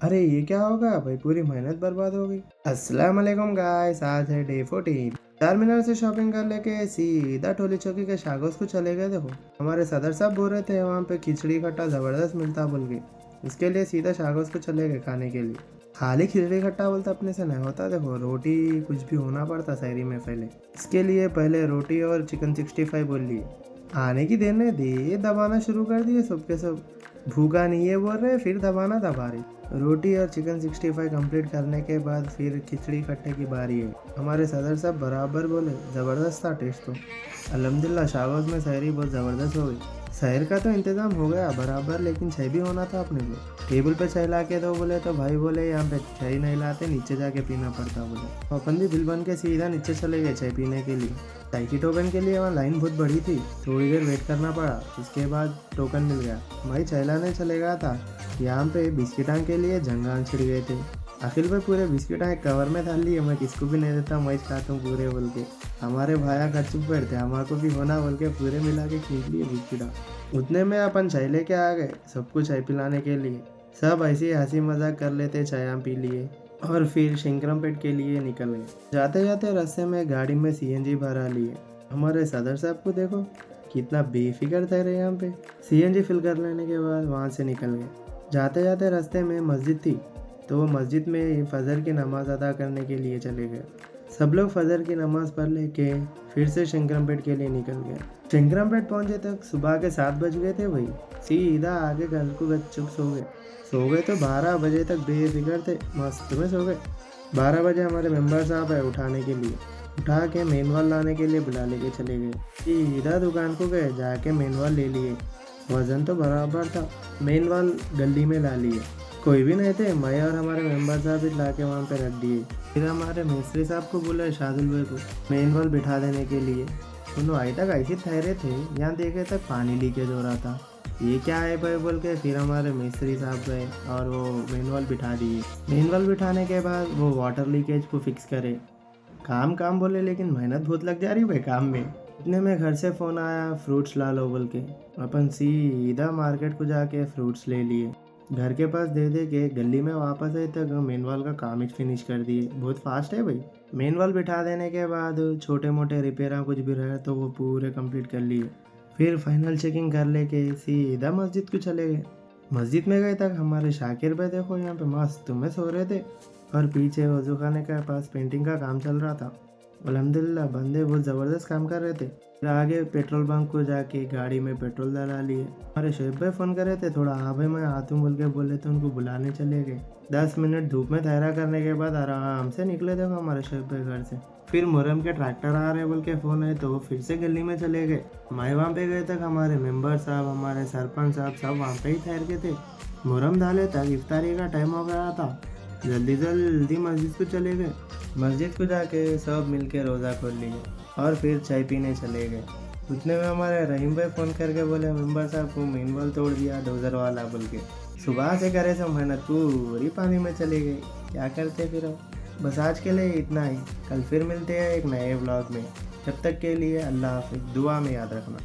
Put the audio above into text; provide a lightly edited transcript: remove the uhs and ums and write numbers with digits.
अरे ये क्या होगा भाई, पूरी मेहनत बर्बाद हो गई। अस्सलाम वालेकुम गाइस, आज है डे 14। चार मीनार से शॉपिंग कर लेके सीधा टोली चौकी के शागोस को चले गए। देखो हमारे सदर साहब बोल रहे थे वहाँ पे खिचड़ी खट्टा जबरदस्त मिलता बोल के, इसके लिए सीधा शागोस को चले गए खाने के लिए। खाली खिचड़ी खट्टा बोलता अपने से नहीं होता, देखो रोटी कुछ भी होना पड़ता शहरी में पहले। इसके लिए पहले रोटी और चिकन 65 बोल लिए। आने की देर ने दे दबाना शुरू कर दिए सब के सब। भूखा नहीं है बोल रहे, फिर दबाना दबा रही। रोटी और चिकन 65 कंप्लीट करने के बाद फिर खिचड़ी खट्टे की बारी है। हमारे सदर साहब बराबर बोले ज़बरदस्त था टेस्ट तो। अल्हम्दुलिल्लाह शागोस में शहरी बहुत ज़बरदस्त हो गई। शहर का तो इंतज़ाम हो गया बराबर, लेकिन चाय भी होना था अपने को। टेबल पे चाय ला के दो बोले तो भाई बोले यहाँ पे चाय नहीं लाते, नीचे जाके पीना पड़ता बोले। तो अपन भी बिल बन के सीधा नीचे चले गए चाय पीने के लिए। चाय की टोकन के लिए वहाँ लाइन बहुत बड़ी थी, थोड़ी देर वेट करना पड़ा, उसके बाद टोकन मिल गया। भाई चाय लाने चले गया था, यहाँ पे बिस्किटां के लिए जंगान छिड़ गए थे। आखिर भाई पूरे बिस्किटां एक कवर में डाल लिए, मैं किसको भी नहीं देता, मैं खाता हूँ पूरे बोल के। हमारे भाया का चुप बैठते, हमारे को भी होना बोल के पूरे मिला के खींच लिए बिस्किटा। उतने में अपन चाय लेके आ गए सबको चाय पिलाने के लिए। सब ऐसे ही हंसी मजाक कर लेते, चाय हम पी लिए और फिर शंकरमपेट के लिए निकल गए। जाते जाते रास्ते में गाड़ी में सीएनजी भरा लिए। हमारे सदर साहब को देखो कितना बेफिक्र थे रहे, यहाँ पे सीएनजी फिल कर लेने के बाद वहाँ से निकल गए। जाते जाते रास्ते में मस्जिद थी, तो वो मस्जिद में फजर की नमाज अदा करने के लिए चले गए। सब लोग फजर की नमाज पढ़ लेके फिर से शंकरमपेट के लिए निकल गए। शंकरमपेट पहुंचे तक सुबह के 7 बज गए थे भाई। सीधा आगे घर को चुप सो गए तो 12 बजे तक बेफिक्र थे, मस्त में सो गए। 12 बजे हमारे मेंबर साहब आए उठाने के लिए, उठा के मेनवाल लाने के लिए बुला लेके चले गए। सीधा दुकान को गए, जाके मेनवाल ले लिए। वजन तो बराबर था, मेनवाल गली में ला लिए। कोई भी नहीं थे, मैं और हमारे मेंबर साहब भी ला के वहाँ पे रख दिए। फिर हमारे मिस्त्री साहब को बोला शादुल भाई को मेनवाल बिठा देने के लिए। दोनों आई तक ऐसे ठहरे थे, यहाँ देखे तक पानी लीकेज हो रहा था। ये क्या है भाई बोल के फिर हमारे मिस्त्री साहब गए और वो मेनवाल बिठा दिए। मेनवाल बिठाने के बाद वो वाटर लीकेज को फिक्स करे। काम काम बोले, लेकिन मेहनत बहुत लग जा रही भाई काम में। इतने में घर से फ़ोन आया फ्रूट्स ला लो बोल के। अपन सीधा मार्केट को जाके फ्रूट्स ले लिए। घर के पास दे के गली में वापस आए तक मेनवाल का काम ही फिनिश कर दिए। बहुत फास्ट है भाई। मेनवाल बिठा देने के बाद छोटे मोटे रिपेयर कुछ भी रहे तो वो पूरे कंप्लीट कर लिए। फिर फाइनल चेकिंग कर लेके सीधा मस्जिद को चले गए। मस्जिद में गए तक हमारे शाकिर भाई देखो यहाँ पे मस्त में सो रहे थे और पीछे वजू खाने के पास पेंटिंग का काम चल रहा था। अल्हम्दुलिल्लाह बंदे बहुत ज़बरदस्त काम कर रहे थे। फिर आगे पेट्रोल पंप को जाके गाड़ी में पेट्रोल डला लिए। हमारे शोएब भाई फ़ोन कर रहे थे, थोड़ा हाँ भाई मैं आता हूँ बोल के बोले तो उनको बुलाने चले गए। 10 मिनट धूप में ठहरा करने के बाद आराम से निकले थे हमारे शोएब भाई घर से। फिर मुहर्रम के ट्रैक्टर आ रहे बोल के फ़ोन है तो फिर से गली में चले गए। मैं वहाँ पे गए तक हमारे मेंबर साहब हमारे सरपंच साहब सब वहाँ पे ही ठहर के थे। मुहर्रम डाले तक इफ्तारी का टाइम हो गया था। जल्दी मस्जिद को चले गए। मस्जिद को जाके सब मिलके रोज़ा खोल लिए और फिर चाय पीने चले गए। उतने में हमारे रहीम भाई फ़ोन करके बोले मेंबर साहब को मेनवाल तोड़ दिया डोजर वाला बोल के। सुबह से करे सब मेहनत पूरी पानी में चले गए, क्या करते फिर अब। बस आज के लिए इतना ही, कल फिर मिलते हैं एक नए व्लॉग में। जब तक के लिए अल्लाह हाफिज़, दुआ में याद रखना।